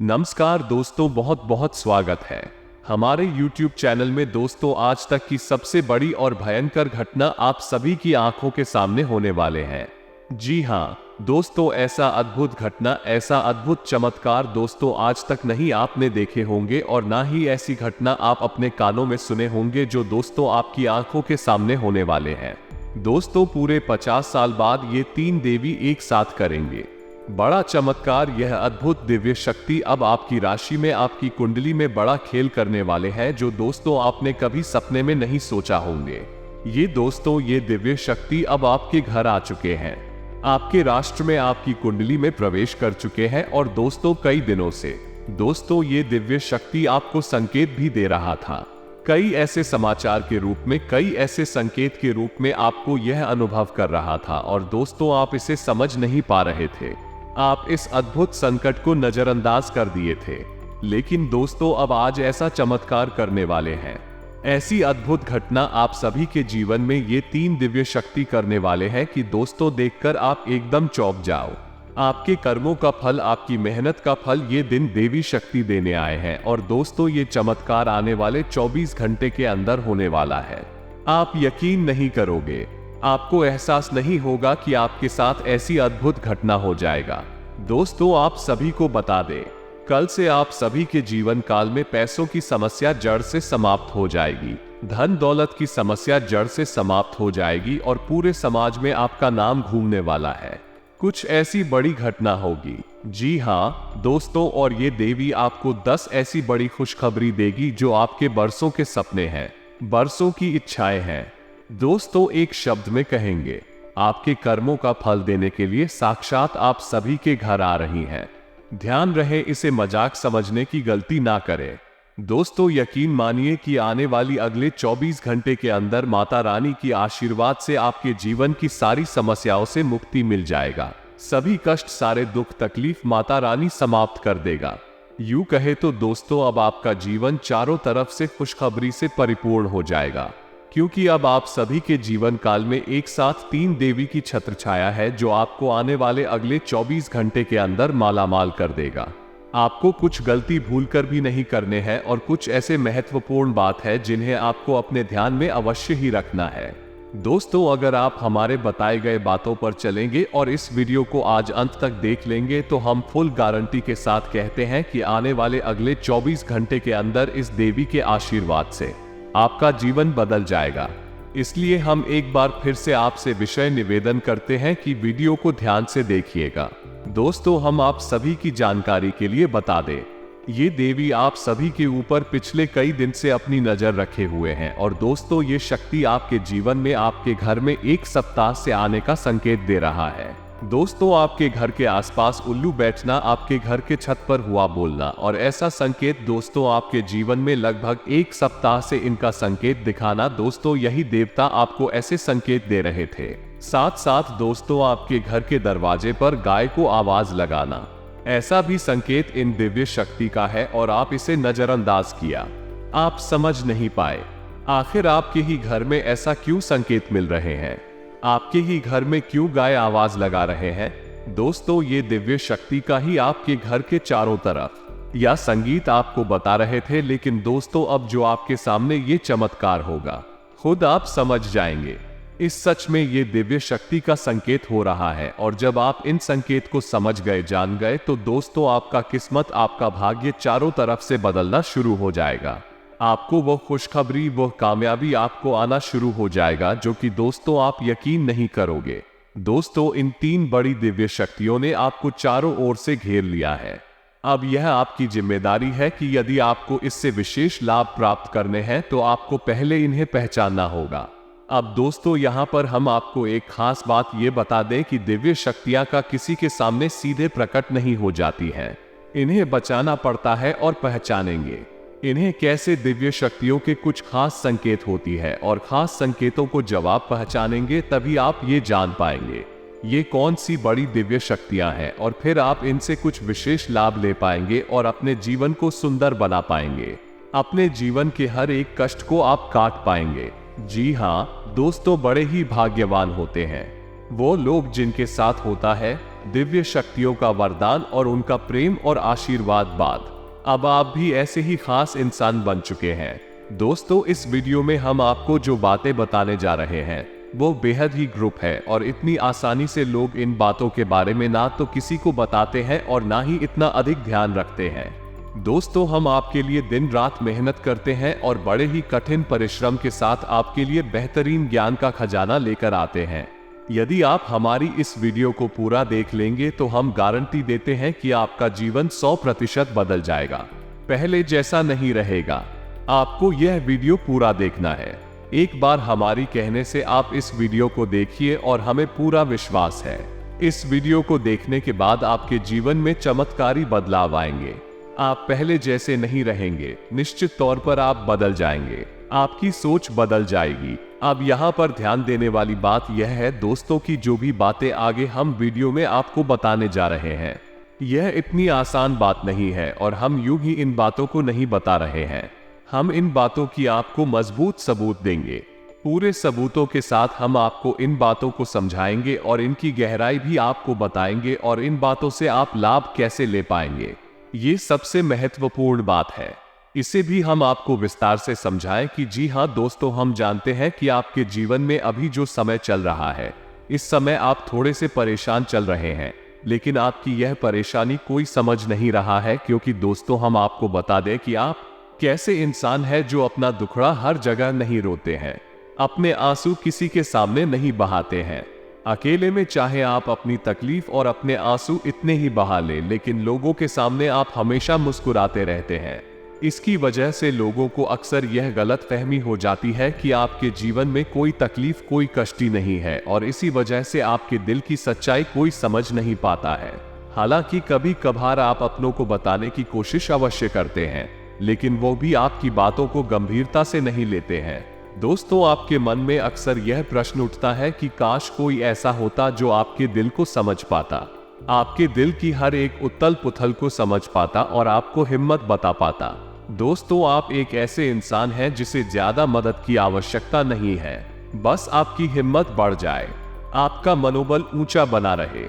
नमस्कार दोस्तों, बहुत बहुत स्वागत है हमारे YouTube चैनल में। दोस्तों, आज तक की सबसे बड़ी और भयंकर घटना आप सभी की आंखों के सामने होने वाले हैं। जी हाँ दोस्तों, ऐसा अद्भुत घटना, ऐसा अद्भुत चमत्कार दोस्तों आज तक नहीं आपने देखे होंगे और ना ही ऐसी घटना आप अपने कानों में सुने होंगे जो दोस्तों आपकी आंखों के सामने होने वाले हैं। दोस्तों, पूरे 50 साल बाद ये तीन देवी एक साथ करेंगे बड़ा चमत्कार। यह अद्भुत दिव्य शक्ति अब आपकी राशि में, आपकी कुंडली में बड़ा खेल करने वाले हैं जो दोस्तों आपने कभी सपने में नहीं सोचा होंगे। ये दोस्तों, ये दिव्य शक्ति अब आपके घर आ चुके हैं, आपके राष्ट्र में, आपकी कुंडली में प्रवेश कर चुके हैं। और दोस्तों, कई दिनों से दोस्तों ये दिव्य शक्ति आपको संकेत भी दे रहा था। कई ऐसे समाचार के रूप में, कई ऐसे संकेत के रूप में आपको यह अनुभव कर रहा था और दोस्तों आप इसे समझ नहीं पा रहे थे। आप इस अद्भुत संकट को नजरअंदाज कर दिए थे। लेकिन दोस्तों, अब आज ऐसा चमत्कार करने वाले हैं, ऐसी अद्भुत घटना आप सभी के जीवन में ये तीन दिव्य शक्ति करने वाले हैं कि दोस्तों देखकर आप एकदम चौंक जाओ। आपके कर्मों का फल, आपकी मेहनत का फल ये दिन देवी शक्ति देने आए हैं। और दोस्तों, ये चमत्कार आने वाले 24 घंटे के अंदर होने वाला है। आप यकीन नहीं करोगे, आपको एहसास नहीं होगा कि आपके साथ ऐसी अद्भुत घटना हो जाएगा। दोस्तों, आप सभी को बता दें, कल से आप सभी के जीवन काल में पैसों की समस्या जड़ से समाप्त हो जाएगी, धन दौलत की समस्या जड़ से समाप्त हो जाएगी और पूरे समाज में आपका नाम घूमने वाला है। कुछ ऐसी बड़ी घटना होगी। जी हाँ दोस्तों, और ये देवी आपको 10 ऐसी बड़ी खुशखबरी देगी जो आपके बरसों के सपने हैं, बरसों की इच्छाएं हैं। दोस्तों, एक शब्द में कहेंगे, आपके कर्मों का फल देने के लिए साक्षात आप सभी के घर आ रही हैं। ध्यान रहे, इसे मजाक समझने की गलती ना करें। दोस्तों, यकीन मानिए कि आने वाली अगले 24 घंटे के अंदर माता रानी की आशीर्वाद से आपके जीवन की सारी समस्याओं से मुक्ति मिल जाएगा। सभी कष्ट, सारे दुख तकलीफ माता रानी समाप्त कर देगा। यूं कहे तो दोस्तों, अब आपका जीवन चारों तरफ से खुशखबरी से परिपूर्ण हो जाएगा, क्योंकि अब आप सभी के जीवन काल में एक साथ तीन देवी की छत्र छाया है जो आपको आने वाले अगले 24 घंटे के अंदर मालामाल कर देगा। आपको कुछ गलती भूलकर भी नहीं करने हैं और कुछ ऐसे महत्वपूर्ण बात है जिन्हें आपको अपने ध्यान में अवश्य ही रखना है। दोस्तों, अगर आप हमारे बताए गए बातों पर चलेंगे और इस वीडियो को आज अंत तक देख लेंगे तो हम फुल गारंटी के साथ कहते हैं कि आने वाले अगले 24 घंटे के अंदर इस देवी के आशीर्वाद से आपका जीवन बदल जाएगा। इसलिए हम एक बार फिर से आपसे विषय निवेदन करते हैं कि वीडियो को ध्यान से देखिएगा। दोस्तों, हम आप सभी की जानकारी के लिए बता दें, ये देवी आप सभी के ऊपर पिछले कई दिन से अपनी नजर रखे हुए हैं। और दोस्तों, ये शक्ति आपके जीवन में, आपके घर में एक सप्ताह से आने का संकेत दे रहा है। दोस्तों, आपके घर के आसपास उल्लू बैठना, आपके घर के छत पर हुआ बोलना और ऐसा संकेत दोस्तों आपके जीवन में लगभग एक सप्ताह से इनका संकेत दिखाना। दोस्तों, यही देवता आपको ऐसे संकेत दे रहे थे। साथ साथ दोस्तों, आपके घर के दरवाजे पर गाय को आवाज लगाना, ऐसा भी संकेत इन दिव्य शक्ति का है और आप इसे नजरअंदाज किया। आप समझ नहीं पाए आखिर आपके ही घर में ऐसा क्यों संकेत मिल रहे हैं, आपके ही घर में क्यों गाय आवाज लगा रहे हैं। दोस्तों, ये दिव्य शक्ति का ही आपके घर के चारों तरफ या संगीत आपको बता रहे थे। लेकिन दोस्तों, अब जो आपके सामने ये चमत्कार होगा, खुद आप समझ जाएंगे, इस सच में ये दिव्य शक्ति का संकेत हो रहा है। और जब आप इन संकेत को समझ गए, जान गए, तो दोस्तों आपका किस्मत, आपका भाग्य चारों तरफ से बदलना शुरू हो जाएगा। आपको वो खुशखबरी, वो कामयाबी आपको आना शुरू हो जाएगा जो कि दोस्तों आप यकीन नहीं करोगे। दोस्तों, इन तीन बड़ी दिव्य शक्तियों ने आपको चारों ओर से घेर लिया है। अब यह आपकी जिम्मेदारी है कि यदि आपको इससे विशेष लाभ प्राप्त करने हैं तो आपको पहले इन्हें पहचानना होगा। अब दोस्तों, यहाँ पर हम आपको एक खास बात ये बता दें कि दिव्य शक्तियाँ का किसी के सामने सीधे प्रकट नहीं हो जाती हैं। इन्हें बचाना पड़ता है और पहचानेंगे इन्हें कैसे। दिव्य शक्तियों के कुछ खास संकेत होती है और खास संकेतों को जब आप पहचानेंगे तभी आप ये जान पाएंगे ये कौन सी बड़ी दिव्य शक्तियां हैं, और फिर आप इनसे कुछ विशेष लाभ ले पाएंगे और अपने जीवन को सुंदर बना पाएंगे। अपने जीवन के हर एक कष्ट को आप काट पाएंगे। जी हाँ दोस्तों, बड़े ही भाग्यवान होते हैं वो लोग जिनके साथ होता है दिव्य शक्तियों का वरदान और उनका प्रेम और आशीर्वाद बाद अब आप भी ऐसे ही खास इंसान बन चुके हैं। दोस्तों, इस वीडियो में हम आपको जो बातें बताने जा रहे हैं वो बेहद ही ग्रुप है और इतनी आसानी से लोग इन बातों के बारे में ना तो किसी को बताते हैं और ना ही इतना अधिक ध्यान रखते हैं। दोस्तों, हम आपके लिए दिन रात मेहनत करते हैं और बड़े ही कठिन परिश्रम के साथ आपके लिए बेहतरीन ज्ञान का खजाना लेकर आते हैं। यदि आप हमारी इस वीडियो को पूरा देख लेंगे तो हम गारंटी देते हैं कि आपका जीवन 100% बदल जाएगा, पहले जैसा नहीं रहेगा। आपको यह वीडियो पूरा देखना है। एक बार हमारी कहने से आप इस वीडियो को देखिए और हमें पूरा विश्वास है इस वीडियो को देखने के बाद आपके जीवन में चमत्कारी बदलाव आएंगे। आप पहले जैसे नहीं रहेंगे, निश्चित तौर पर आप बदल जाएंगे, आपकी सोच बदल जाएगी। अब यहाँ पर ध्यान देने वाली बात यह है दोस्तों कि जो भी बातें आगे हम वीडियो में आपको बताने जा रहे हैं यह इतनी आसान बात नहीं है और हम यूं ही इन बातों को नहीं बता रहे हैं। हम इन बातों की आपको मजबूत सबूत देंगे। पूरे सबूतों के साथ हम आपको इन बातों को समझाएंगे और इनकी गहराई भी आपको बताएंगे और इन बातों से आप लाभ कैसे ले पाएंगे, ये सबसे महत्वपूर्ण बात है। इसे भी हम आपको विस्तार से समझाएं कि जी हाँ दोस्तों, हम जानते हैं कि आपके जीवन में अभी जो समय चल रहा है इस समय आप थोड़े से परेशान चल रहे हैं, लेकिन आपकी यह परेशानी कोई समझ नहीं रहा है, क्योंकि दोस्तों हम आपको बता दें कि आप कैसे इंसान है जो अपना दुखड़ा हर जगह नहीं रोते हैं, अपने आंसू किसी के सामने नहीं बहाते हैं। अकेले में चाहे आप अपनी तकलीफ और अपने आंसू इतने ही बहा लें, लेकिन लोगों के सामने आप हमेशा मुस्कुराते रहते हैं। इसकी वजह से लोगों को अक्सर यह गलत फहमी हो जाती है कि आपके जीवन में कोई तकलीफ, कोई कष्टी नहीं है और इसी वजह से आपके दिल की सच्चाई कोई समझ नहीं पाता है। हालांकि कभी कभार आप अपनों को बताने की कोशिश अवश्य करते हैं, लेकिन वो भी आपकी बातों को गंभीरता से नहीं लेते हैं। दोस्तों, आपके मन में अक्सर यह प्रश्न उठता है कि काश कोई ऐसा होता जो आपके दिल को समझ पाता, आपके दिल की हर एक उथल पुथल को समझ पाता और आपको हिम्मत बता पाता। दोस्तों, आप एक ऐसे इंसान हैं जिसे ज्यादा मदद की आवश्यकता नहीं है, बस आपकी हिम्मत बढ़ जाए, आपका मनोबल ऊंचा बना रहे,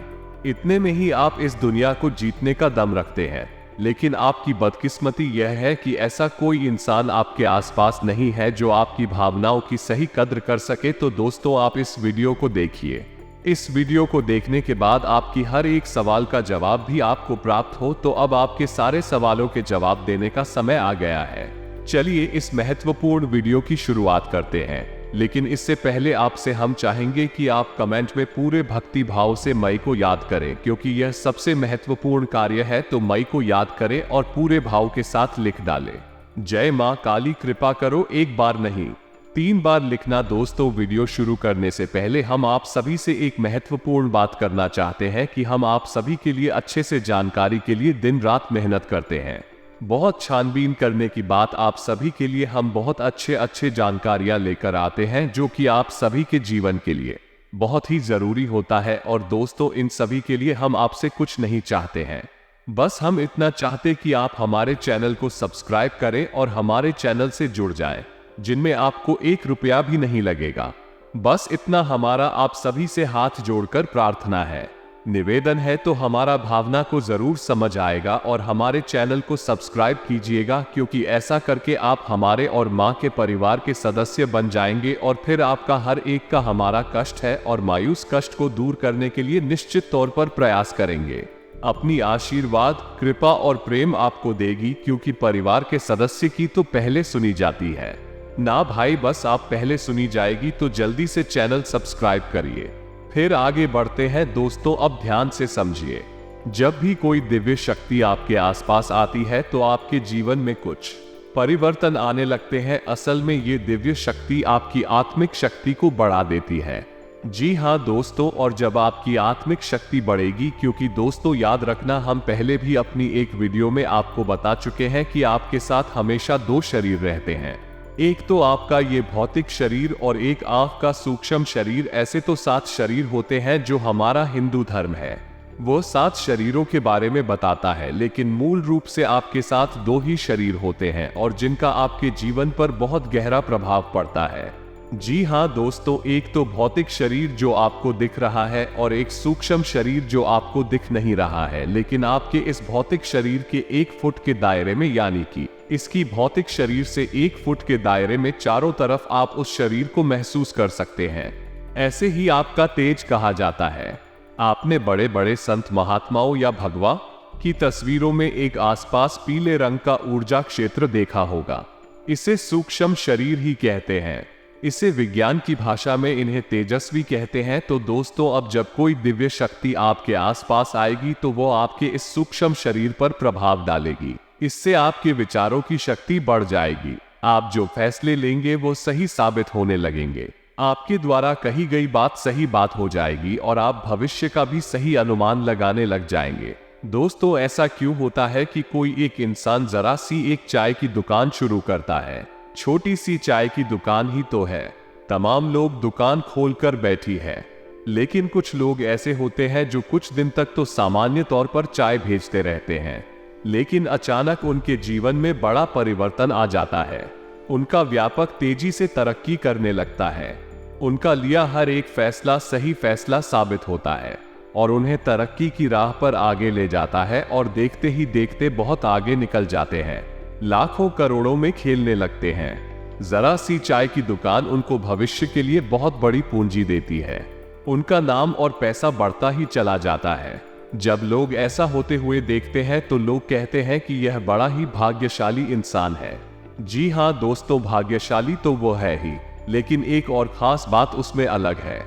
इतने में ही आप इस दुनिया को जीतने का दम रखते हैं। लेकिन आपकी बदकिस्मती यह है कि ऐसा कोई इंसान आपके आसपास नहीं है जो आपकी भावनाओं की सही कद्र कर सके। तो दोस्तों, आप इस वीडियो को देखिए। इस वीडियो को देखने के बाद आपकी हर एक सवाल का जवाब भी आपको प्राप्त हो, तो अब आपके सारे सवालों के जवाब देने का समय आ गया है। चलिए इस महत्वपूर्ण वीडियो की शुरुआत करते हैं, लेकिन इससे पहले आपसे हम चाहेंगे कि आप कमेंट में पूरे भक्ति भाव से मई को याद करें, क्योंकि यह सबसे महत्वपूर्ण कार्य है। तो मई को याद करें और पूरे भाव के साथ लिख डालें, जय मां काली कृपा करो। एक बार नहीं, 3 बार लिखना। दोस्तों, वीडियो शुरू करने से पहले हम आप सभी से एक महत्वपूर्ण बात करना चाहते हैं कि हम आप सभी के लिए अच्छे से जानकारी के लिए दिन रात मेहनत करते हैं। बहुत छानबीन करने की बात आप सभी के लिए हम बहुत अच्छे जानकारियां लेकर आते हैं, जो कि आप सभी के जीवन के लिए बहुत ही जरूरी होता है। और दोस्तों, इन सभी के लिए हम आपसे कुछ नहीं चाहते हैं, बस हम इतना चाहते कि आप हमारे चैनल को सब्सक्राइब करें और हमारे चैनल से जुड़ जाएं, जिनमें आपको 1 रुपया भी नहीं लगेगा। बस इतना हमारा आप सभी से हाथ जोड़कर प्रार्थना है, निवेदन है। तो हमारा भावना को जरूर समझ आएगा और हमारे चैनल को सब्सक्राइब कीजिएगा, क्योंकि ऐसा करके आप हमारे और मां के परिवार के सदस्य बन जाएंगे और फिर आपका हर एक का हमारा कष्ट है और मायूस कष्ट को दूर करने के लिए निश्चित तौर पर प्रयास करेंगे। अपनी आशीर्वाद, कृपा और प्रेम आपको देगी, क्योंकि परिवार के सदस्य की तो पहले सुनी जाती है ना भाई, बस आप पहले सुनी जाएगी। तो जल्दी से चैनल सब्सक्राइब करिए, फिर आगे बढ़ते हैं। दोस्तों, अब ध्यान से समझिए, जब भी कोई दिव्य शक्ति आपके आसपास आती है तो आपके जीवन में कुछ परिवर्तन आने लगते हैं। असल में ये दिव्य शक्ति आपकी आत्मिक शक्ति को बढ़ा देती है। जी हाँ दोस्तों, और जब आपकी आत्मिक शक्ति बढ़ेगी, क्योंकि दोस्तों याद रखना, हम पहले भी अपनी एक वीडियो में आपको बता चुके हैं कि आपके साथ हमेशा 2 शरीर रहते हैं। एक तो आपका ये भौतिक शरीर और एक आपका सूक्ष्म शरीर। ऐसे तो 7 शरीर होते हैं जो हमारा हिंदू धर्म है, वो 7 शरीरों के बारे में बताता है, लेकिन मूल रूप से आपके साथ 2 ही शरीर होते हैं और जिनका आपके जीवन पर बहुत गहरा प्रभाव पड़ता है। जी हाँ दोस्तों, एक तो भौतिक शरीर जो आपको दिख रहा है और एक सूक्ष्म शरीर जो आपको दिख नहीं रहा है, लेकिन आपके इस भौतिक शरीर के 1 फुट के दायरे में, यानी कि इसकी भौतिक शरीर से 1 फुट के दायरे में चारों तरफ आप उस शरीर को महसूस कर सकते हैं। ऐसे ही आपका तेज कहा जाता है। आपने बड़े बड़े संत महात्माओं या भगवा की तस्वीरों में एक आसपास पीले रंग का ऊर्जा क्षेत्र देखा होगा। इसे सूक्ष्म शरीर ही कहते हैं। इसे विज्ञान की भाषा में इन्हें तेजस्वी कहते हैं। तो दोस्तों, अब जब कोई दिव्य शक्ति आपके आसपास आएगी तो वो आपके इस सूक्ष्म शरीर पर प्रभाव डालेगी। इससे आपके विचारों की शक्ति बढ़ जाएगी। आप जो फैसले लेंगे वो सही साबित होने लगेंगे। आपके द्वारा कही गई बात सही बात हो जाएगी और आप भविष्य का भी सही अनुमान लगाने लग जाएंगे। दोस्तों, ऐसा क्यों होता है कि कोई एक इंसान जरा सी एक चाय की दुकान शुरू करता है? छोटी सी चाय की दुकान ही तो है, तमाम लोग दुकान खोलकर बैठी है। लेकिन कुछ लोग ऐसे होते हैं जो कुछ दिन तक तो सामान्य तौर पर चाय भेजते रहते हैं, लेकिन अचानक उनके जीवन में बड़ा परिवर्तन आ जाता है। उनका व्यापक तेजी से तरक्की करने लगता है। उनका लिया हर एक फैसला सही फैसला साबित होता है और उन्हें तरक्की की राह पर आगे ले जाता है और देखते ही देखते बहुत आगे निकल जाते हैं। लाखों करोड़ों में खेलने लगते हैं। जरा सी चाय की दुकान उनको भविष्य के लिए बहुत बड़ी पूंजी देती है। उनका नाम और पैसा बढ़ता ही चला जाता है। जब लोग ऐसा होते हुए देखते हैं तो लोग कहते हैं कि यह बड़ा ही भाग्यशाली इंसान है। जी हाँ दोस्तों, भाग्यशाली तो वो है ही, लेकिन एक और खास बात उसमें अलग है।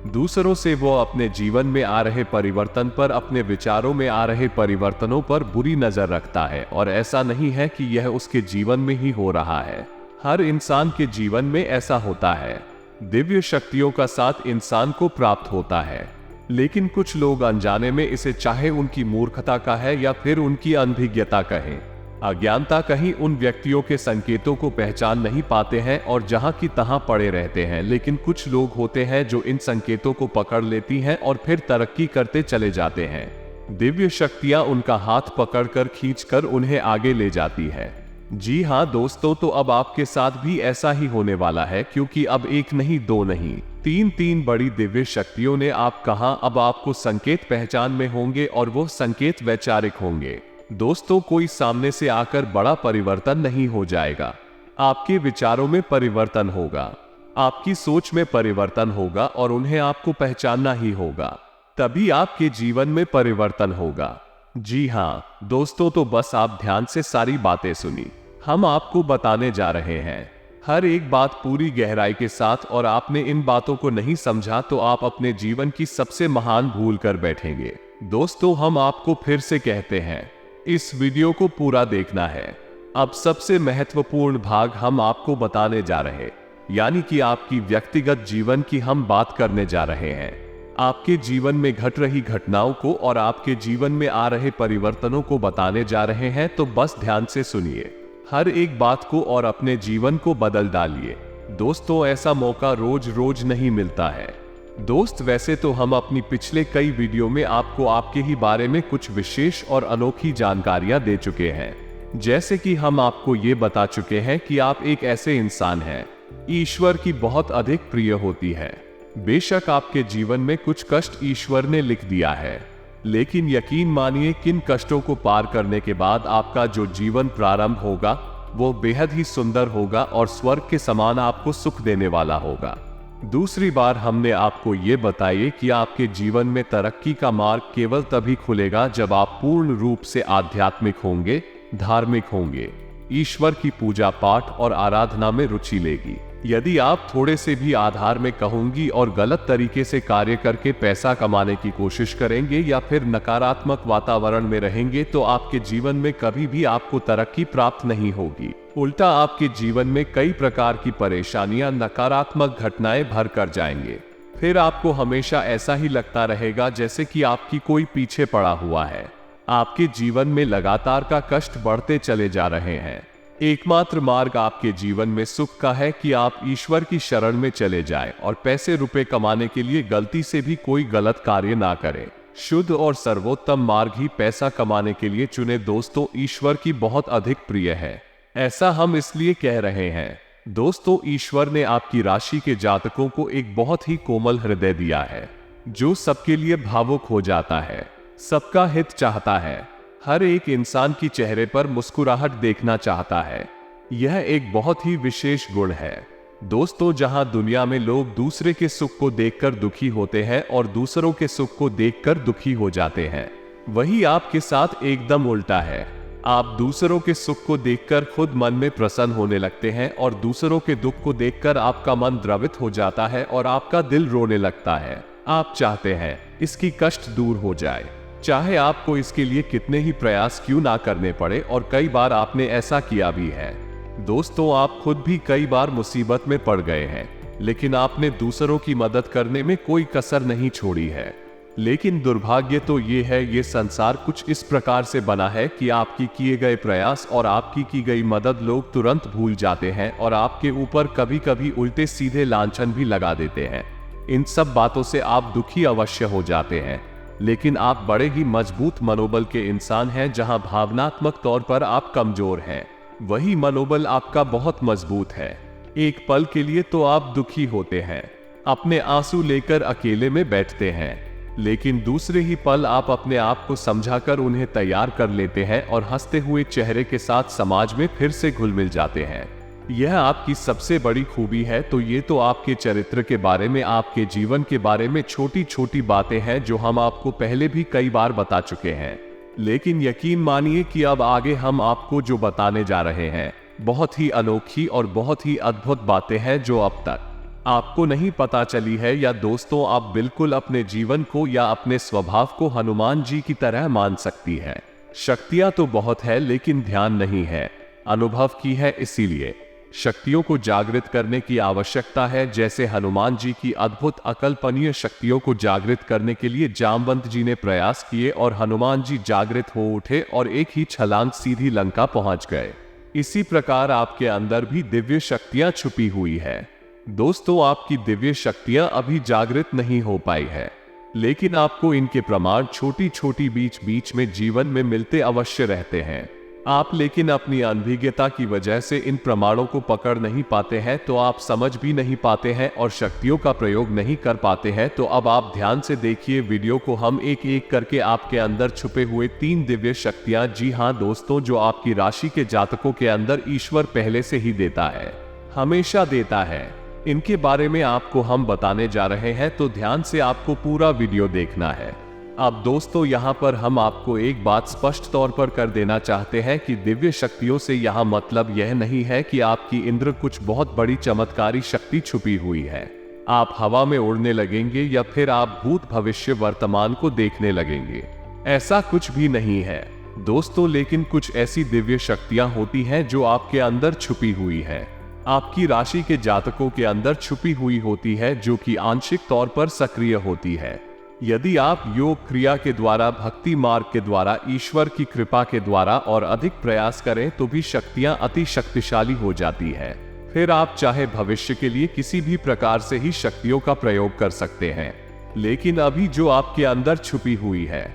दूसरों से वो अपने जीवन में आ रहे परिवर्तन पर, अपने विचारों में आ रहे परिवर्तनों पर बुरी नजर रखता है। और ऐसा नहीं है कि यह उसके जीवन में ही हो रहा है, हर इंसान के जीवन में ऐसा होता है। दिव्य शक्तियों का साथ इंसान को प्राप्त होता है, लेकिन कुछ लोग अनजाने में इसे, चाहे उनकी मूर्खता का है या फिर उनकी अनभिज्ञता कहें, अज्ञानता कहीं, उन व्यक्तियों के संकेतों को पहचान नहीं पाते हैं और जहां की तहां पड़े रहते हैं। लेकिन कुछ लोग होते हैं जो इन संकेतों को पकड़ लेती हैं और फिर तरक्की करते चले जाते हैं। दिव्य शक्तियां उनका हाथ पकड़कर खींचकर उन्हें आगे ले जाती है। जी हाँ दोस्तों, तो अब आपके साथ भी ऐसा ही होने वाला है, क्योंकि अब एक नहीं, दो नहीं, तीन बड़ी दिव्य शक्तियों ने आप कहा, अब आपको संकेत पहचान में होंगे और वो संकेत वैचारिक होंगे। दोस्तों, कोई सामने से आकर बड़ा परिवर्तन नहीं हो जाएगा। आपके विचारों में परिवर्तन होगा, आपकी सोच में परिवर्तन होगा और उन्हें आपको पहचानना ही होगा, तभी आपके जीवन में परिवर्तन होगा। जी हाँ दोस्तों, तो बस आप ध्यान से सारी बातें सुनी, हम आपको बताने जा रहे हैं हर एक बात पूरी गहराई के साथ, और आपने इन बातों को नहीं समझा तो आप अपने जीवन की सबसे महान भूल कर बैठेंगे। दोस्तों, हम आपको फिर से कहते हैं, इस वीडियो को पूरा देखना है। अब सबसे महत्वपूर्ण भाग हम आपको बताने जा रहे, यानी कि आपकी व्यक्तिगत जीवन की हम बात करने जा रहे हैं। आपके जीवन में घट रही घटनाओं को और आपके जीवन में आ रहे परिवर्तनों को बताने जा रहे हैं। तो बस ध्यान से सुनिए हर एक बात को और अपने जीवन को बदल डालिए। दोस्तों, ऐसा मौका रोज रोज नहीं मिलता है। दोस्त, वैसे तो हम अपनी पिछले कई वीडियो में आपको आपके ही बारे में कुछ विशेष और अनोखी जानकारियां दे चुके हैं। जैसे कि हम आपको ये बता चुके हैं कि आप एक ऐसे इंसान हैं, ईश्वर की बहुत अधिक प्रिय होती है। बेशक आपके जीवन में कुछ कष्ट ईश्वर ने लिख दिया है, लेकिन यकीन मानिए किन कष्टों को पार करने के बाद आपका जो जीवन प्रारंभ होगा वो बेहद ही सुंदर होगा और स्वर्ग के समान आपको सुख देने वाला होगा। दूसरी बार हमने आपको ये बताइए कि आपके जीवन में तरक्की का मार्ग केवल तभी खुलेगा जब आप पूर्ण रूप से आध्यात्मिक होंगे, धार्मिक होंगे, ईश्वर की पूजा पाठ और आराधना में रुचि लेगी। यदि आप थोड़े से भी आधार में कहूंगी और गलत तरीके से कार्य करके पैसा कमाने की कोशिश करेंगे या फिर नकारात्मक वातावरण में रहेंगे तो आपके जीवन में कभी भी आपको तरक्की प्राप्त नहीं होगी। उल्टा आपके जीवन में कई प्रकार की परेशानियां, नकारात्मक घटनाएं भर कर जाएंगे। फिर आपको हमेशा ऐसा ही लगता रहेगा जैसे कि आपकी कोई पीछे पड़ा हुआ है। आपके जीवन में लगातार का कष्ट बढ़ते चले जा रहे हैं। एकमात्र मार्ग आपके जीवन में सुख का है कि आप ईश्वर की शरण में चले जाएं और पैसे रुपए कमाने के लिए गलती से भी कोई गलत कार्य ना करें। शुद्ध और सर्वोत्तम मार्ग ही पैसा कमाने के लिए चुने। दोस्तों, ईश्वर की बहुत अधिक प्रिय है। ऐसा हम इसलिए कह रहे हैं, दोस्तों, ईश्वर ने आपकी राशि के जातकों को एक बहुत ही कोमल हृदय दिया है, जो सबके लिए भावुक हो जाता है, सबका हित चाहता है, हर एक इंसान की चेहरे पर मुस्कुराहट देखना चाहता है। यह एक बहुत ही विशेष गुण है। दोस्तों, जहां दुनिया में लोग दूसरे के सुख को देखकर दुखी होते हैं और दूसरों के सुख को देखकर दुखी हो जाते हैं, वही आपके साथ एकदम उल्टा है। आप दूसरों के सुख को देखकर खुद मन में प्रसन्न होने लगते हैं और दूसरों के दुख को देखकर आपका मन द्रवित हो जाता है और आपका दिल रोने लगता है। आप चाहते हैं इसकी कष्ट दूर हो जाए, चाहे आपको इसके लिए कितने ही प्रयास क्यों ना करने पड़े, और कई बार आपने ऐसा किया भी है। दोस्तों, आप खुद भी कई बार मुसीबत में पड़ गए हैं, लेकिन आपने दूसरों की मदद करने में कोई कसर नहीं छोड़ी है। लेकिन दुर्भाग्य तो ये है, ये संसार कुछ इस प्रकार से बना है कि आपकी किए गए प्रयास और आपकी की गई मदद लोग तुरंत भूल जाते हैं और आपके ऊपर कभी कभी उल्टे सीधे लांछन भी लगा देते हैं। इन सब बातों से आप दुखी अवश्य हो जाते हैं, लेकिन आप बड़े ही मजबूत मनोबल के इंसान हैं। जहां भावनात्मक तौर पर आप कमजोर हैं, वही मनोबल आपका बहुत मजबूत है। एक पल के लिए तो आप दुखी होते हैं, अपने आंसू लेकर अकेले में बैठते हैं, लेकिन दूसरे ही पल आप अपने आप को समझाकर उन्हें तैयार कर लेते हैं और हंसते हुए चेहरे के साथ समाज में फिर से घुल मिल जाते हैं। यह आपकी सबसे बड़ी खूबी है। तो ये तो आपके चरित्र के बारे में, आपके जीवन के बारे में छोटी छोटी बातें हैं जो हम आपको पहले भी कई बार बता चुके हैं, लेकिन यकीन मानिए कि अब आगे हम आपको जो बताने जा रहे हैं, बहुत ही अनोखी और बहुत ही अद्भुत बातें हैं जो अब तक आपको नहीं पता चली है। या दोस्तों, आप बिल्कुल अपने जीवन को या अपने स्वभाव को हनुमान जी की तरह मान सकती है। शक्तियां तो बहुत है, लेकिन ध्यान नहीं है, अनुभव की है। इसीलिए शक्तियों को जागृत करने की आवश्यकता है। जैसे हनुमान जी की अद्भुत अकल्पनीय शक्तियों को जागृत करने के लिए जामवंत जी ने प्रयास किए और हनुमान जी जागृत हो उठे और एक ही छलांग सीधी लंका पहुंच गए। इसी प्रकार आपके अंदर भी दिव्य शक्तियां छुपी हुई है। दोस्तों, आपकी दिव्य शक्तियां अभी जागृत नहीं हो पाई है, लेकिन आपको इनके प्रमाण छोटी छोटी बीच बीच में जीवन में मिलते अवश्य रहते हैं। आप लेकिन अपनी अनभिज्ञता की वजह से इन प्रमाणों को पकड़ नहीं पाते हैं, तो आप समझ भी नहीं पाते हैं और शक्तियों का प्रयोग नहीं कर पाते हैं। तो अब आप ध्यान से देखिए वीडियो को, हम एक एक करके आपके अंदर छुपे हुए 3 दिव्य शक्तियां, जी हां दोस्तों, जो आपकी राशि के जातकों के अंदर ईश्वर पहले से ही देता है, हमेशा देता है, इनके बारे में आपको हम बताने जा रहे हैं। तो ध्यान से आपको पूरा वीडियो देखना है। अब दोस्तों, यहाँ पर हम आपको एक बात स्पष्ट तौर पर कर देना चाहते हैं कि दिव्य शक्तियों से यहाँ मतलब यह नहीं है कि आपकी इंद्र कुछ बहुत बड़ी चमत्कारी शक्ति छुपी हुई है, आप हवा में उड़ने लगेंगे या फिर आप भूत भविष्य वर्तमान को देखने लगेंगे। ऐसा कुछ भी नहीं है दोस्तों, लेकिन कुछ ऐसी दिव्य शक्तियां होती हैं जो आपके अंदर छुपी हुई है, आपकी राशि के जातकों के अंदर छुपी हुई होती है, जो कि आंशिक तौर पर सक्रिय होती है। यदि आप योग क्रिया के द्वारा, भक्ति मार्ग के द्वारा, ईश्वर की कृपा के द्वारा और अधिक प्रयास करें तो भी शक्तियां अति शक्तिशाली हो जाती है। फिर आप चाहे भविष्य के लिए किसी भी प्रकार से ही शक्तियों का प्रयोग कर सकते हैं। लेकिन अभी जो आपके अंदर छुपी हुई है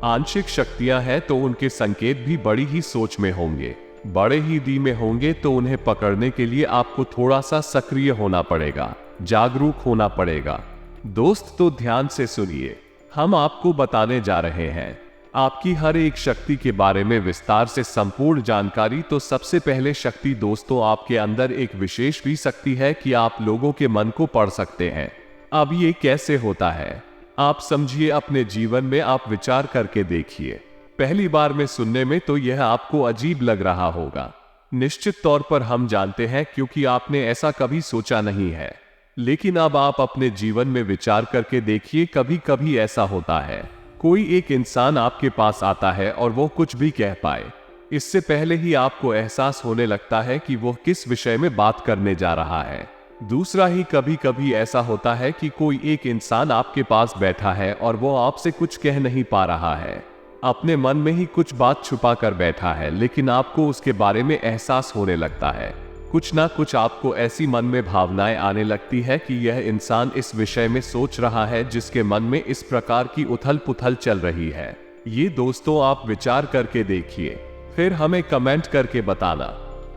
आंशिक शक्तियां हैं, तो उनके संकेत भी बड़ी ही सोच में होंगे, बड़े ही दी में होंगे। तो उन्हें पकड़ने के लिए आपको थोड़ा सा सक्रिय होना पड़ेगा, जागरूक होना पड़ेगा। दोस्त, तो ध्यान से सुनिए, हम आपको बताने जा रहे हैं आपकी हर एक शक्ति के बारे में विस्तार से संपूर्ण जानकारी। तो सबसे पहले शक्ति दोस्तों, आपके अंदर एक विशेष भी शक्ति है कि आप लोगों के मन को पढ़ सकते हैं। अब ये कैसे होता है आप समझिए, अपने जीवन में आप विचार करके देखिए। पहली बार में सुनने में तो यह आपको अजीब लग रहा होगा, निश्चित तौर पर हम जानते हैं, क्योंकि आपने ऐसा कभी सोचा नहीं है। लेकिन अब आप अपने जीवन में विचार करके देखिए, कभी कभी ऐसा होता है, कोई एक इंसान आपके पास आता है और वो कुछ भी कह पाए, इससे पहले ही आपको एहसास होने लगता है कि वो किस विषय में बात करने जा रहा है। दूसरा ही कभी कभी ऐसा होता है कि कोई एक इंसान आपके पास बैठा है और वो आपसे कुछ कह नहीं पा रहा है, अपने मन में ही कुछ बात छुपा कर बैठा है, लेकिन आपको उसके बारे में एहसास होने लगता है। कुछ ना कुछ आपको ऐसी मन में भावनाएं आने लगती है कि यह इंसान इस विषय में सोच रहा है, जिसके मन में इस प्रकार की उथल पुथल चल रही है। ये दोस्तों आप विचार करके देखिए, फिर हमें कमेंट करके बताना।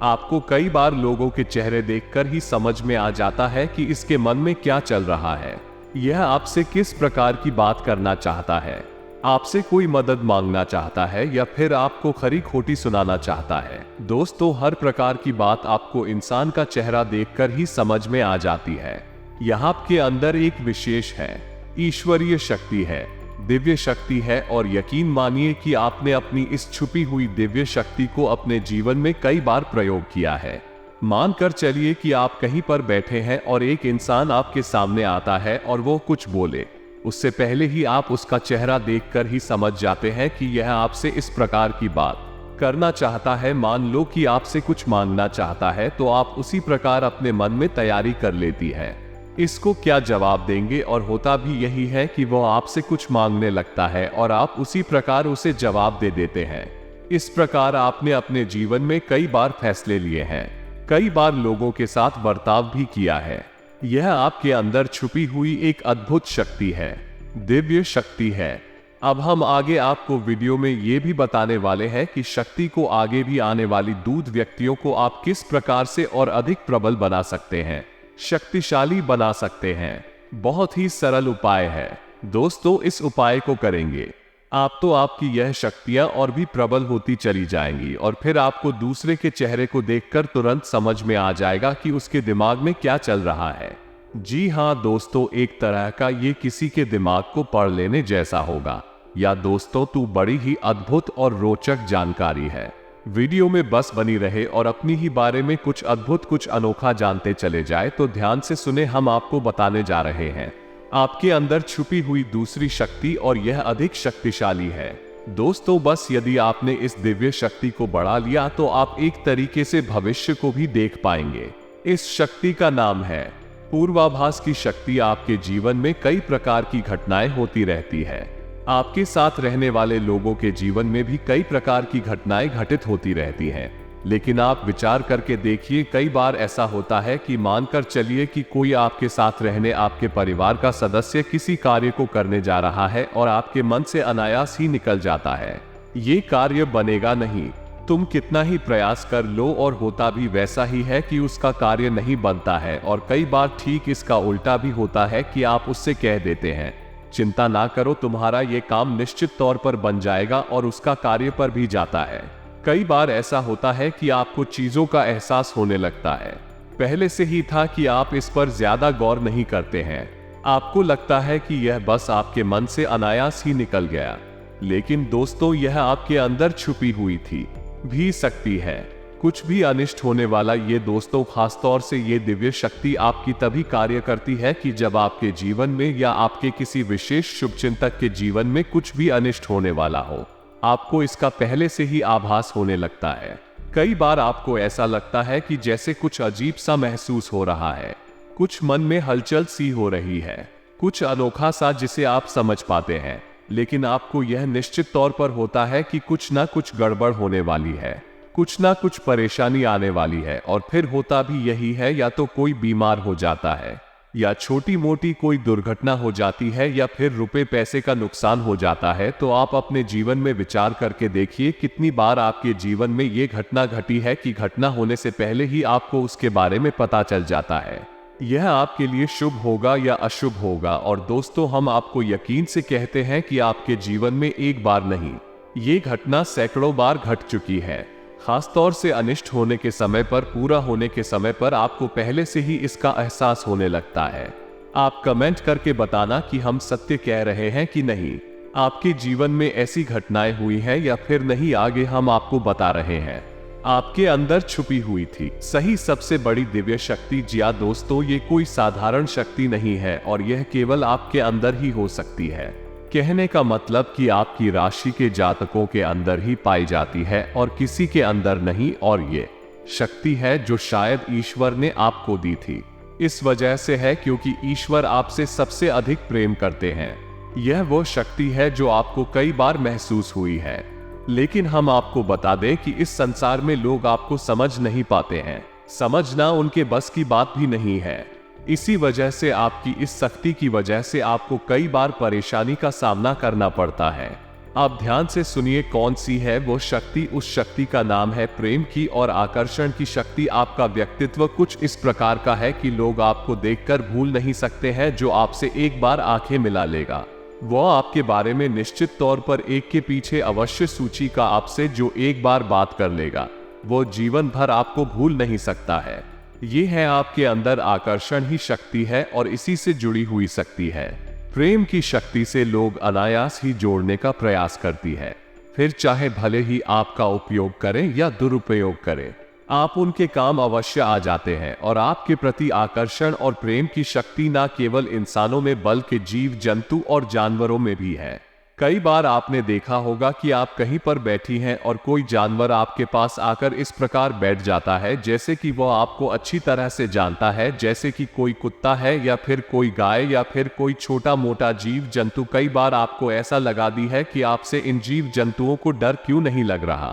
आपको कई बार लोगों के चेहरे देखकर ही समझ में आ जाता है कि इसके मन में क्या चल रहा है। यह आपसे किस प्रकार की बात करना चाहता है, आपसे कोई मदद मांगना चाहता है या फिर आपको खरी खोटी सुनाना चाहता है। दोस्तों, हर प्रकार की बात आपको इंसान का चेहरा देखकर ही समझ में आ जाती है। यह आपके अंदर एक विशेष है, ईश्वरीय शक्ति है, दिव्य शक्ति है और यकीन मानिए कि आपने अपनी इस छुपी हुई दिव्य शक्ति को अपने जीवन में कई बार प्रयोग किया है। मानकर चलिए कि आप कहीं पर बैठे हैं और एक इंसान आपके सामने आता है और वो कुछ बोले, उससे पहले ही आप उसका चेहरा देखकर ही समझ जाते हैं कि यह आपसे इस प्रकार की बात करना चाहता है। मान लो कि आपसे कुछ मांगना चाहता है तो आप उसी प्रकार अपने मन में तैयारी कर लेती है, इसको क्या जवाब देंगे, और होता भी यही है कि वह आपसे कुछ मांगने लगता है और आप उसी प्रकार उसे जवाब दे देते हैं। इस प्रकार आपने अपने जीवन में कई बार फैसले लिए हैं, कई बार लोगों के साथ बर्ताव भी किया है। यह आपके अंदर छुपी हुई एक अद्भुत शक्ति है, दिव्य शक्ति है। अब हम आगे आपको वीडियो में ये भी बताने वाले हैं कि शक्ति को आगे भी आने वाली दूत व्यक्तियों को आप किस प्रकार से और अधिक प्रबल बना सकते हैं, शक्तिशाली बना सकते हैं। बहुत ही सरल उपाय है दोस्तों, इस उपाय को करेंगे आपकी यह शक्तियां और भी प्रबल होती चली जाएंगी और फिर आपको दूसरे के चेहरे को देखकर तुरंत समझ में आ जाएगा कि उसके दिमाग में क्या चल रहा है। जी हाँ दोस्तों, एक तरह का ये किसी के दिमाग को पढ़ लेने जैसा होगा। या दोस्तों, तू बड़ी ही अद्भुत और रोचक जानकारी है। वीडियो में बस बनी रहे और अपनी ही बारे में कुछ अद्भुत, कुछ अनोखा जानते चले जाए तो ध्यान से सुने, हम आपको बताने जा रहे हैं आपके अंदर छुपी हुई दूसरी शक्ति और यह अधिक शक्तिशाली है। दोस्तों, बस यदि आपने इस दिव्य शक्ति को बढ़ा लिया तो आप एक तरीके से भविष्य को भी देख पाएंगे। इस शक्ति का नाम है पूर्वाभास की शक्ति। आपके जीवन में कई प्रकार की घटनाएं होती रहती है, आपके साथ रहने वाले लोगों के जीवन में भी कई प्रकार की घटनाएं घटित होती रहती हैं। लेकिन आप विचार करके देखिए, कई बार ऐसा होता है कि मानकर चलिए कि कोई आपके साथ रहने आपके परिवार का सदस्य किसी कार्य को करने जा रहा है और आपके मन से अनायास ही निकल जाता है, ये कार्य बनेगा नहीं। तुम कितना ही प्रयास कर लो और होता भी वैसा ही है कि उसका कार्य नहीं बनता है। और कई बार ठीक इसका उल्टा भी होता है कि आप उससे कह देते हैं, चिंता ना करो, तुम्हारा ये काम निश्चित तौर पर बन जाएगा, और उसका कार्य पर भी जाता है। कई बार ऐसा होता है कि आपको चीजों का एहसास होने लगता है, पहले से ही था कि आप इस पर ज्यादा गौर नहीं करते हैं। आपको लगता है कि यह बस आपके मन से अनायास ही निकल गया, लेकिन दोस्तों, यह आपके अंदर छुपी हुई थी भी सकती है। कुछ भी अनिष्ट होने वाला ये दोस्तों, खासतौर से ये दिव्य शक्ति आपकी तभी कार्य करती है कि जब आपके जीवन में या आपके किसी विशेष शुभचिंतक के जीवन में कुछ भी अनिष्ट होने वाला हो। आपको इसका पहले से ही आभास होने लगता है। कई बार आपको ऐसा लगता है कि जैसे कुछ अजीब सा महसूस हो रहा है, कुछ मन में हलचल सी हो रही है, कुछ अनोखा सा जिसे आप समझ पाते हैं, लेकिन आपको यह निश्चित तौर पर होता है कि कुछ ना कुछ गड़बड़ होने वाली है, कुछ ना कुछ परेशानी आने वाली है। और फिर होता भी यही है, या तो कोई बीमार हो जाता है, या छोटी मोटी कोई दुर्घटना हो जाती है, या फिर रुपए पैसे का नुकसान हो जाता है। तो आप अपने जीवन में विचार करके देखिए, कितनी बार आपके जीवन में ये घटना घटी है कि घटना होने से पहले ही आपको उसके बारे में पता चल जाता है, यह आपके लिए शुभ होगा या अशुभ होगा। और दोस्तों, हम आपको यकीन से कहते हैं कि आपके जीवन में एक बार नहीं, ये घटना सैकड़ों बार घट चुकी है। खासतौर से अनिष्ट होने के समय पर, पूरा होने के समय पर आपको पहले से ही इसका एहसास होने लगता है। आप कमेंट करके बताना कि हम सत्य कह रहे हैं कि नहीं। आपके जीवन में ऐसी घटनाएं हुई हैं या फिर नहीं, आगे हम आपको बता रहे हैं। आपके अंदर छुपी हुई थी सही सबसे बड़ी दिव्य शक्ति। जी हां दोस्तों, ये कोई साधारण शक्ति नहीं है और यह केवल आपके अंदर ही हो सकती है। कहने का मतलब कि आपकी राशि के जातकों के अंदर ही पाई जाती है और किसी के अंदर नहीं। और ये शक्ति है जो शायद ईश्वर ने आपको दी थी। इस वजह से है क्योंकि ईश्वर आपसे सबसे अधिक प्रेम करते हैं। यह वो शक्ति है जो आपको कई बार महसूस हुई है, लेकिन हम आपको बता दें कि इस संसार में लोग आपको समझ नहीं पाते हैं। समझना उनके बस की बात भी नहीं है। इसी वजह से आपकी इस शक्ति की वजह से आपको कई बार परेशानी का सामना करना पड़ता है। आप ध्यान से सुनिए कौन सी है वो शक्ति। उस शक्ति का नाम है प्रेम की और आकर्षण की शक्ति। आपका व्यक्तित्व कुछ इस प्रकार का है कि लोग आपको देखकर भूल नहीं सकते हैं। जो आपसे एक बार आंखें मिला लेगा वो आपके बारे में निश्चित तौर पर एक के पीछे अवश्य सूची का आपसे जो एक बार बात कर लेगा वो जीवन भर आपको भूल नहीं सकता है। ये है आपके अंदर आकर्षण ही शक्ति है और इसी से जुड़ी हुई शक्ति है। प्रेम की शक्ति से लोग अनायास ही जोड़ने का प्रयास करती है, फिर चाहे भले ही आपका उपयोग करें या दुरुपयोग करें, आप उनके काम अवश्य आ जाते हैं। और आपके प्रति आकर्षण और प्रेम की शक्ति न केवल इंसानों में बल्कि जीव जंतु और जानवरों में भी है। कई बार आपने देखा होगा कि आप कहीं पर बैठी हैं और कोई जानवर आपके पास आकर इस प्रकार बैठ जाता है जैसे कि वो आपको अच्छी तरह से जानता है, जैसे कि कोई कुत्ता है या फिर कोई गाय या फिर कोई छोटा मोटा जीव जंतु। कई बार आपको ऐसा लगा दी है कि आपसे इन जीव जंतुओं को डर क्यों नहीं लग रहा,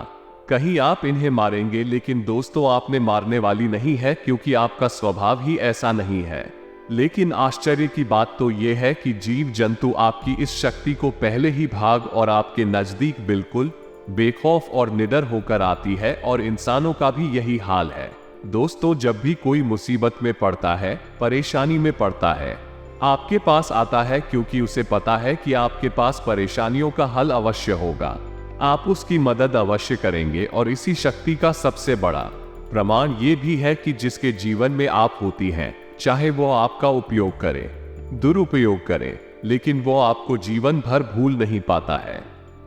कहीं आप इन्हें मारेंगे। लेकिन दोस्तों, आपने मारने वाली नहीं है क्योंकि आपका स्वभाव ही ऐसा नहीं है। लेकिन आश्चर्य की बात तो यह है कि जीव जंतु आपकी इस शक्ति को पहले ही भाग और आपके नजदीक बिल्कुल बेखौफ और निडर होकर आती है। और इंसानों का भी यही हाल है। दोस्तों, जब भी कोई मुसीबत में पड़ता है, परेशानी में पड़ता है, आपके पास आता है क्योंकि उसे पता है कि आपके पास परेशानियों का हल अवश्य होगा। आप उसकी मदद अवश्य करेंगे। और इसी शक्ति का सबसे बड़ा प्रमाण ये भी है कि जिसके जीवन में आप होती हैं, चाहे वो आपका उपयोग करे, दुरुपयोग करे, लेकिन वो आपको जीवन भर भूल नहीं पाता है।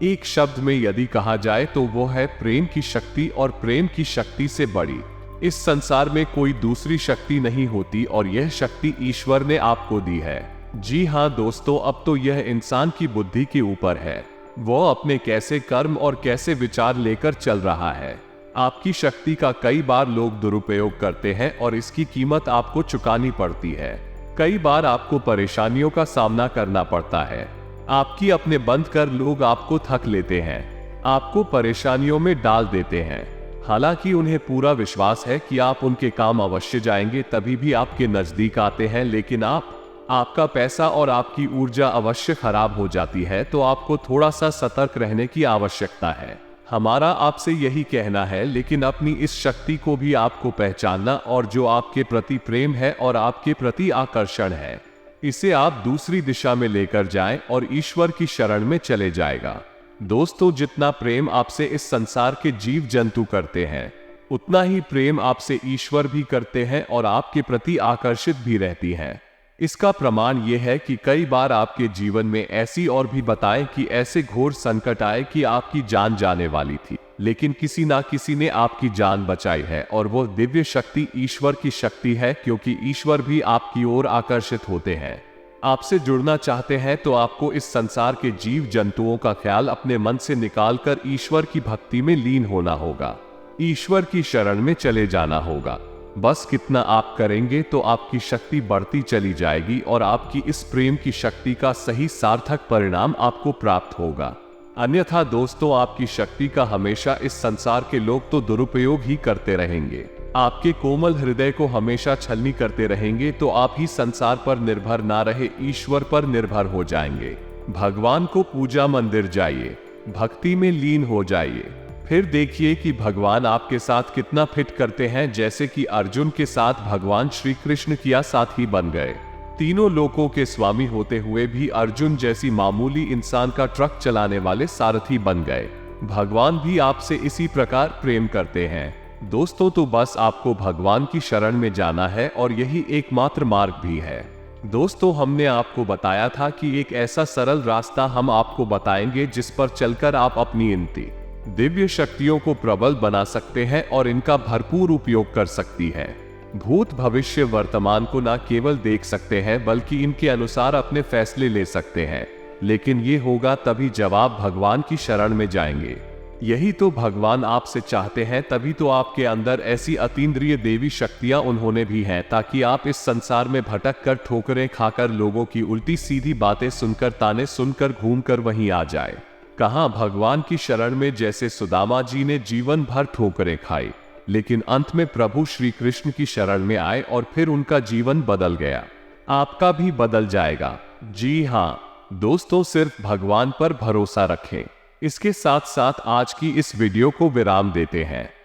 एक शब्द में यदि कहा जाए तो वो है प्रेम की शक्ति। और प्रेम की शक्ति से बड़ी इस संसार में कोई दूसरी शक्ति नहीं होती और यह शक्ति ईश्वर ने आपको दी है। जी हाँ दोस्तों, अब तो यह इंसान की बुद्धि के ऊपर है, वो अपने कैसे कर्म और कैसे विचार लेकर चल रहा है। आपकी शक्ति का कई बार लोग दुरुपयोग करते हैं और इसकी कीमत आपको चुकानी पड़ती है। कई बार आपको परेशानियों का सामना करना पड़ता है। आपकी अपने बंद कर लोग आपको थक लेते हैं, आपको परेशानियों में डाल देते हैं। हालांकि उन्हें पूरा विश्वास है कि आप उनके काम अवश्य जाएंगे, तभी भी आपके नजदीक आते हैं। लेकिन आपका पैसा और आपकी ऊर्जा अवश्य खराब हो जाती है। तो आपको थोड़ा सा सतर्क रहने की आवश्यकता है। हमारा आपसे यही कहना है। लेकिन अपनी इस शक्ति को भी आपको पहचानना और जो आपके प्रति प्रेम है और आपके प्रति आकर्षण है, इसे आप दूसरी दिशा में लेकर जाएं और ईश्वर की शरण में चले जाएगा। दोस्तों, जितना प्रेम आपसे इस संसार के जीव जंतु करते हैं, उतना ही प्रेम आपसे ईश्वर भी करते हैं और आपके प्रति आकर्षित भी रहती हैं। इसका प्रमाण यह है कि कई बार आपके जीवन में ऐसी और भी बताएं कि ऐसे घोर संकट आए कि आपकी जान जाने वाली थी, लेकिन किसी ना किसी ने आपकी जान बचाई है। और वो दिव्य शक्ति ईश्वर की शक्ति है, क्योंकि ईश्वर भी आपकी ओर आकर्षित होते हैं। आपसे जुड़ना चाहते हैं तो आपको इस संसार के जीव जंतुओं का ख्याल अपने मन से निकालकर ईश्वर की भक्ति में लीन होना होगा, ईश्वर की शरण में चले जाना होगा। बस कितना आप करेंगे तो आपकी शक्ति बढ़ती चली जाएगी और आपकी इस प्रेम की शक्ति का सही सार्थक परिणाम आपको प्राप्त होगा। अन्यथा दोस्तों, आपकी शक्ति का हमेशा इस संसार के लोग तो दुरुपयोग ही करते रहेंगे। आपके कोमल हृदय को हमेशा छलनी करते रहेंगे। तो आप ही संसार पर निर्भर ना रहे, ईश्वर पर निर्भर हो जाएंगे। भगवान को पूजा मंदिर जाइए, भक्ति में लीन हो जाइए, फिर देखिए कि भगवान आपके साथ कितना फिट करते हैं। जैसे कि अर्जुन के साथ भगवान श्री कृष्ण किया साथी बन गए। तीनों लोकों के स्वामी होते हुए भी अर्जुन जैसी मामूली इंसान का ट्रक चलाने वाले सारथी बन गए। भगवान भी आपसे इसी प्रकार प्रेम करते हैं। दोस्तों, तो बस आपको भगवान की शरण में जाना है और यही एकमात्र मार्ग भी है। दोस्तों, हमने आपको बताया था कि एक ऐसा सरल रास्ता हम आपको बताएंगे जिस पर चलकर आप अपनी इनती दिव्य शक्तियों को प्रबल बना सकते हैं और इनका भरपूर उपयोग कर सकती हैं। भूत भविष्य वर्तमान को न केवल देख सकते हैं बल्कि इनके अनुसार अपने फैसले ले सकते हैं। लेकिन ये होगा तभी जब आप भगवान की शरण में जाएंगे। यही तो भगवान आपसे चाहते हैं। तभी तो आपके अंदर ऐसी अतीन्द्रिय देवी शक्तियां उन्होंने भी हैं, ताकि आप इस संसार में भटक कर, ठोकरें खाकर, लोगों की उल्टी सीधी बातें सुनकर, ताने सुनकर घूमकर वहीं आ जाए। कहां भगवान की शरण में जैसे सुदामा जी ने जीवन भर ठोकरें खाई, लेकिन अंत में प्रभु श्री कृष्ण की शरण में आए और फिर उनका जीवन बदल गया। आपका भी बदल जाएगा। जी हां दोस्तों, सिर्फ भगवान पर भरोसा रखें। इसके साथ साथ आज की इस वीडियो को विराम देते हैं।